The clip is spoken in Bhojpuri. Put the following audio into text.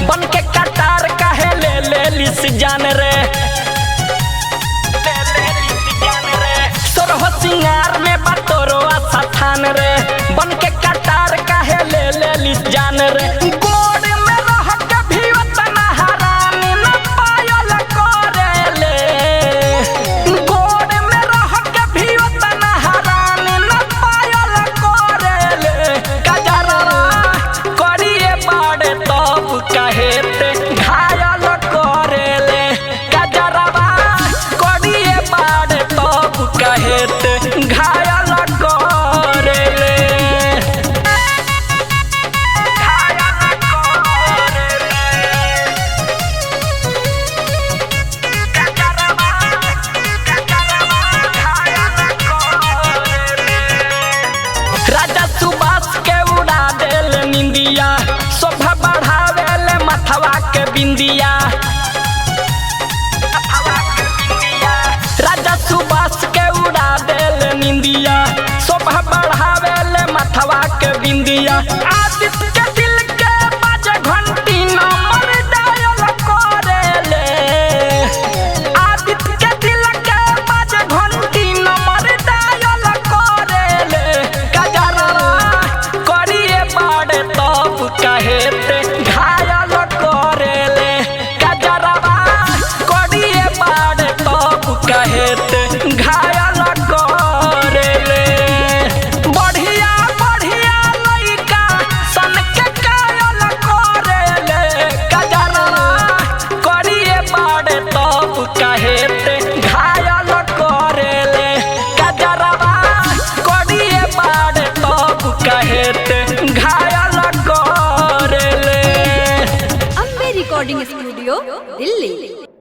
बन के कटार काहे ले लिस जान रे सोरहो सिंगार में बतोरो आशा थान रे बन के कटार काहे ले लिस जान रे गोड़ में रह के भी उतना हरान न पायल करेले गोड़ में रह के भी उतना हरान न पायल करेले कजरवा करिए बाड़े तब काहे ते घायल करेले कजरवा करिए बाड़े तब काहे ते घायल करेले राजा सुबास के उड़ा देल निंदिया शोभा बढ़ावेले मथवा के बिंदिया राजा सुबास के उड़ा देल निंदिया शोभा बढ़ावेले मथवा के बिंदिया आदित्य के दिल के बाजे घंटी नंबर डायल करेले आदित्य के दिल के बाजे घंटी नंबर डायल करेले कजरवा करिए बाड़े तब काहे ते घायल करेले कजरवा करिए बाड़े तब काहे ते घायल करेले बढ़िया बढ़िया लइका सन के कायल करेले कजरवा करिए बाड़े तब काहे ते घायल करेले कजरवा करिए बाड़े तब काहे ते घायल करेले अम्बे रिकॉर्डिंग स्टूडियो दिल्ली।